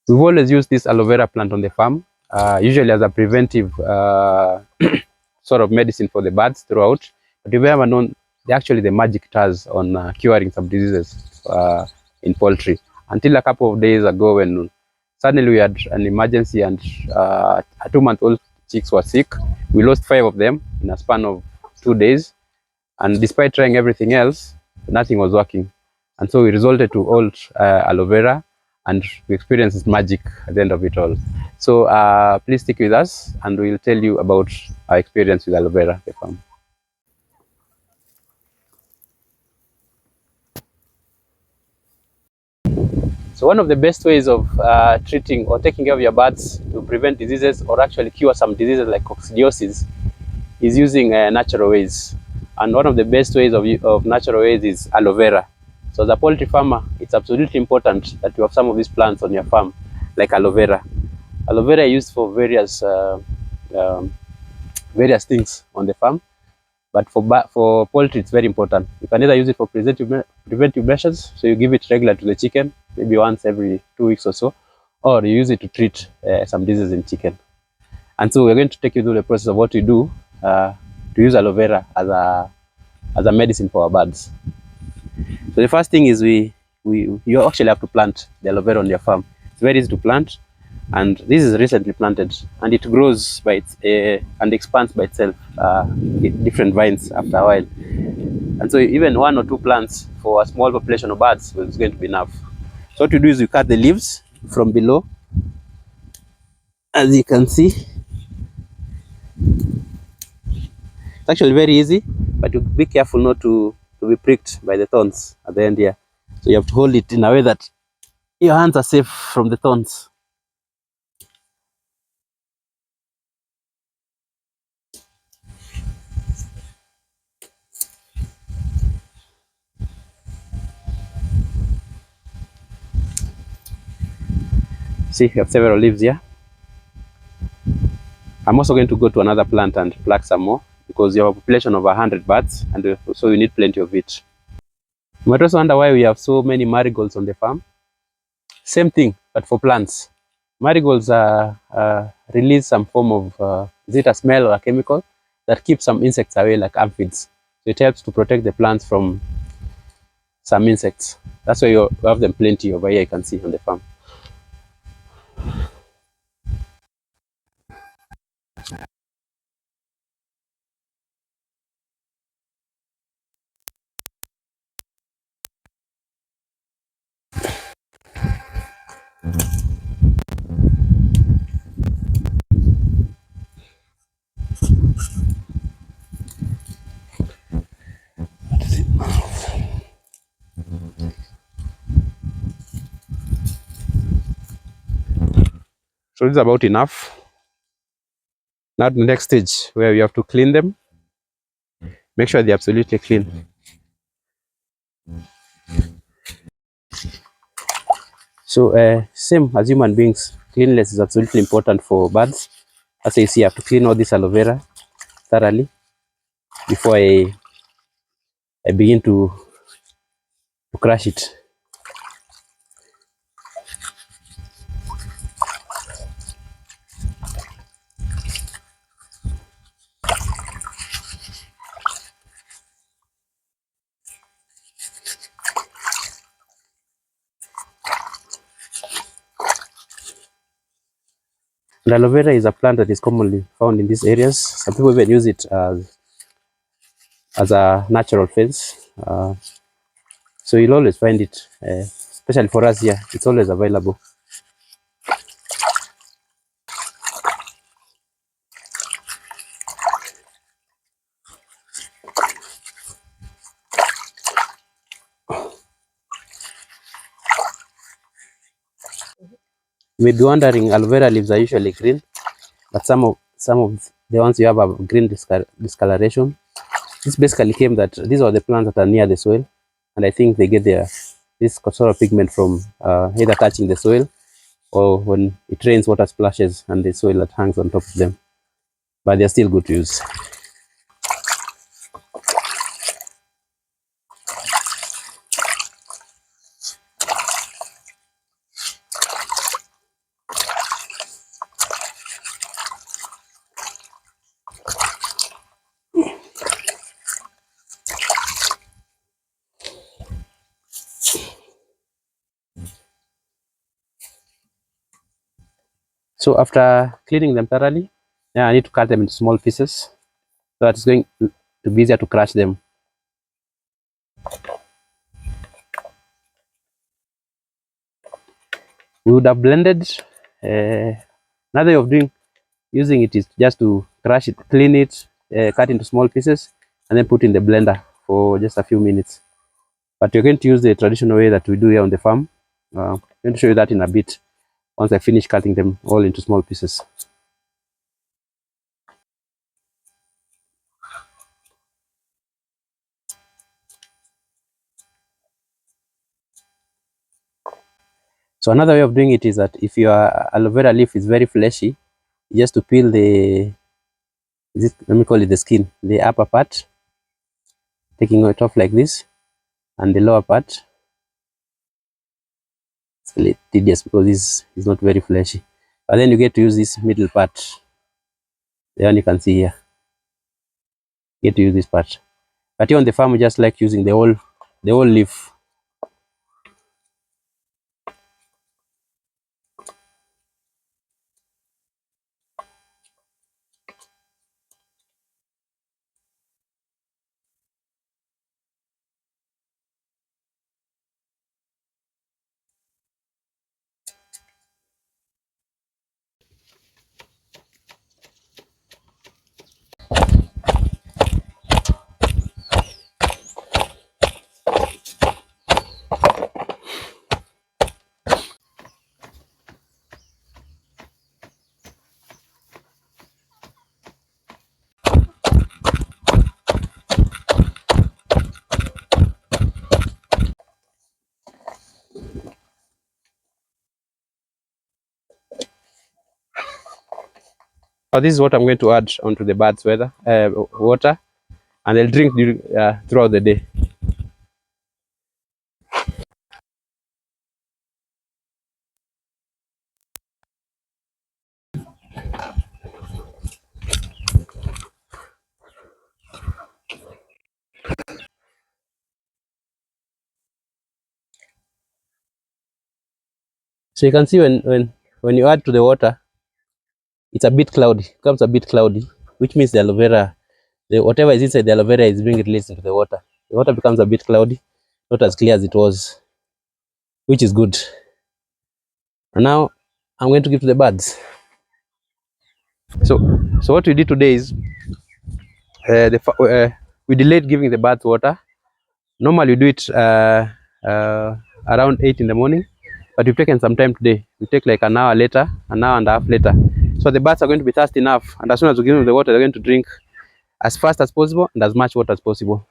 We've always used this aloe vera plant on the farm, usually as a preventive sort of medicine for the birds throughout. But we've ever known actually the magic it has on curing some diseases in poultry. Until a couple of days ago, when suddenly we had an emergency and a 2-month-old chicks were sick. We lost 5 of them in a span of 2 days. And despite trying everything else, nothing was working. And so we resorted to old aloe vera, and we experienced magic at the end of it all. So please stick with us, and we'll tell you about our experience with aloe vera at the farm. So one of the best ways of treating or taking care of your birds to prevent diseases or actually cure some diseases like coccidiosis is using natural ways. And one of the best ways of natural ways is aloe vera. So as a poultry farmer, it's absolutely important that you have some of these plants on your farm, like aloe vera. Aloe vera is used for various things on the farm, but for poultry, it's very important. You can either use it for preventive measures, so you give it regular to the chicken, maybe once every 2 weeks or so, or you use it to treat some diseases in chicken. And so we're going to take you through the process of what we do to use aloe vera as a medicine for our birds. So the first thing is you actually have to plant the aloe vera on your farm. It's very easy to plant, and this is recently planted, and it grows by its and expands by itself, different vines after a while. And so even 1 or 2 plants for a small population of birds is going to be enough. So what you do is you cut the leaves from below, as you can see. It's actually very easy, but you be careful not to be pricked by the thorns at the end here. So you have to hold it in a way that your hands are safe from the thorns. See, you have several leaves here. I'm also going to go to another plant and pluck some more, because you have a population of 100 birds, and so you need plenty of it. You might also wonder why we have so many marigolds on the farm. Same thing, but for plants. Marigolds release some form of, is it a smell or a chemical that keeps some insects away, like aphids. So it helps to protect the plants from some insects. That's why you have them plenty over here, you can see on the farm. So this is about enough. Now the next stage, where you have to clean them. Make sure they're absolutely clean. So same as human beings, cleanliness is absolutely important for birds. As you see, I have to clean all this aloe vera thoroughly before I begin to crush it. And aloe vera is a plant that is commonly found in these areas. Some people even use it as a natural fence. So you'll always find it, especially for us here, it's always available. You may be wondering, aloe vera leaves are usually green, but some of the ones you have a green discoloration. This basically came that these are the plants that are near the soil, and I think they get this sort of pigment from either touching the soil, or when it rains, water splashes and the soil that hangs on top of them. But they're still good to use. So after cleaning them thoroughly, now I need to cut them into small pieces so that it's going to be easier to crush them. We would have blended. Another way of using it is just to crush it, clean it, cut into small pieces, and then put in the blender for just a few minutes. But you're going to use the traditional way that we do here on the farm. I'm going to show you that in a bit once I finish cutting them all into small pieces. So another way of doing it is that if your aloe vera leaf is very fleshy, just to peel let me call it the skin, the upper part, taking it off like this, and the lower part. It's a little tedious because this is not very fleshy. But then you get to use this middle part, the one you can see here. You get to use this part. But here on the farm, we just like using the whole leaf. Now this is what I'm going to add onto the bird's water, and they'll drink throughout the day. So you can see when you add to the water, it's a bit cloudy. It becomes a bit cloudy, which means the aloe vera, whatever is inside the aloe vera is being released into the water. The water becomes a bit cloudy, not as clear as it was, which is good. And now I'm going to give to the birds. So what we did today is we delayed giving the birds water. Normally we do it around 8 in the morning, but we've taken some time today. We take like an hour later, an hour and a half later. So the birds are going to be thirsty enough, and as soon as we give them the water, they're going to drink as fast as possible and as much water as possible.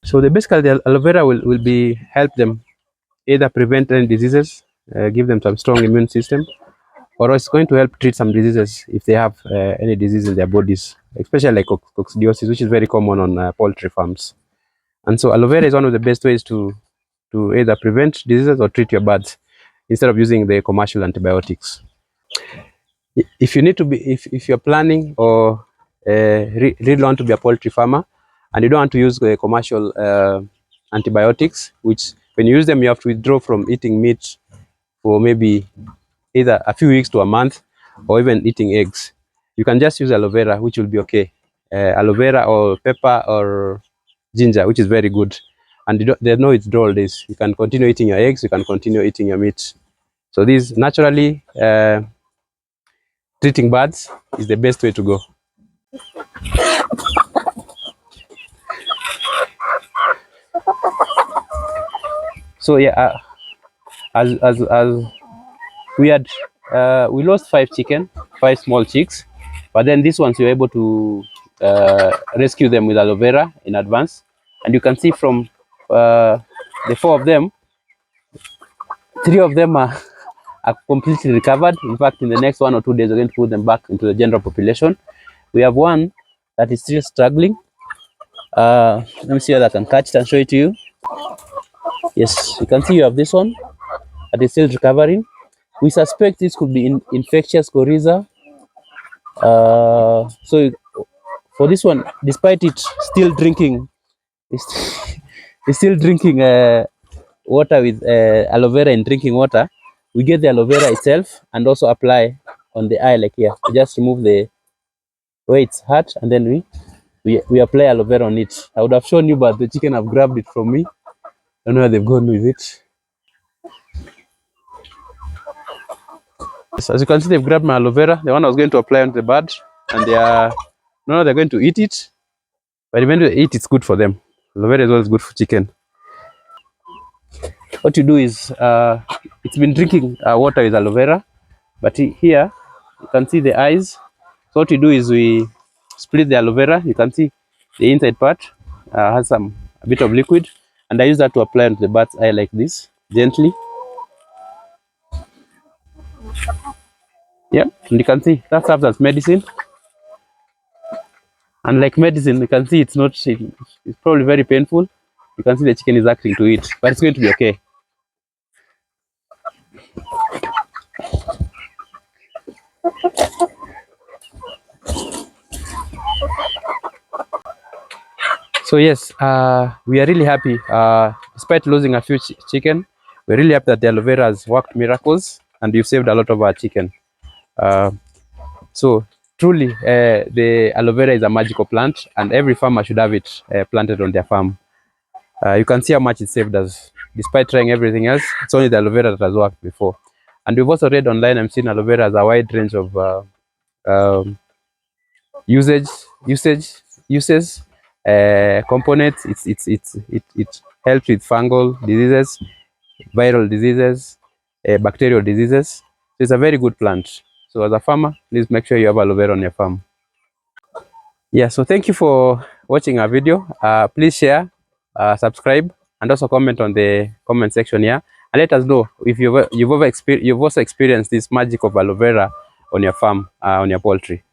So basically the aloe vera will be help them either prevent any diseases, give them some strong immune system, or it's going to help treat some diseases if they have any disease in their bodies, especially like coccidiosis, which is very common on poultry farms. And so aloe vera is one of the best ways to either prevent diseases or treat your birds instead of using the commercial antibiotics. If you need to be, if you're planning or really want to be a poultry farmer and you don't want to use the commercial antibiotics, which when you use them you have to withdraw from eating meat for maybe either a few weeks to a month, or even eating eggs, you can just use aloe vera, which will be okay. Aloe vera or pepper or ginger, which is very good, and there's no withdrawal days. You can continue eating your eggs, you can continue eating your meat. So this naturally treating birds is the best way to go. So yeah, as we lost 5 chicken, 5 small chicks, but then these ones we were able to rescue them with aloe vera in advance, and you can see from the 4 of them, 3 of them are completely recovered. In fact, in the next 1 or 2 days, we're going to put them back into the general population. We have one that is still struggling. Let me see whether I can catch it and show it to you. Yes, you can see you have this one that is still recovering. We suspect this could be infectious coryza. So for this one, despite it still drinking, it's still drinking water with aloe vera in drinking water, we get the aloe vera itself and also apply on the eye like here. We just remove the where it's hurt and then we apply aloe vera on it. I would have shown you, but the chicken have grabbed it from me. I don't know where they've gone with it. So as you can see, they've grabbed my aloe vera, the one I was going to apply on the bird, and they are no, they're going to eat it. But when they eat, it's good for them. Aloe vera is always good for chicken. What you do is, it's been drinking water with aloe vera, but here you can see the eyes. So what you do is we split the aloe vera. You can see the inside part has a bit of liquid, and I use that to apply onto the bird's eye like this, gently. Yeah, and you can see that serves as medicine. And like medicine, you can see it's probably very painful. You can see the chicken is acting to it, but it's going to be okay. So yes, we are really happy. Despite losing a few chicken, we're really happy that the aloe vera has worked miracles and you've saved a lot of our chicken. So truly, the aloe vera is a magical plant, and every farmer should have it planted on their farm. You can see how much it saved us. Despite trying everything else, it's only the aloe vera that has worked before. And we've also read online and seen aloe vera has a wide range of uses, components. It helps with fungal diseases, viral diseases, bacterial diseases. So it's a very good plant. So as a farmer, please make sure you have aloe vera on your farm. Yeah, so thank you for watching our video. Please share, subscribe, and also comment on the comment section here, and let us know if you've also experienced this magic of aloe vera on your farm, on your poultry.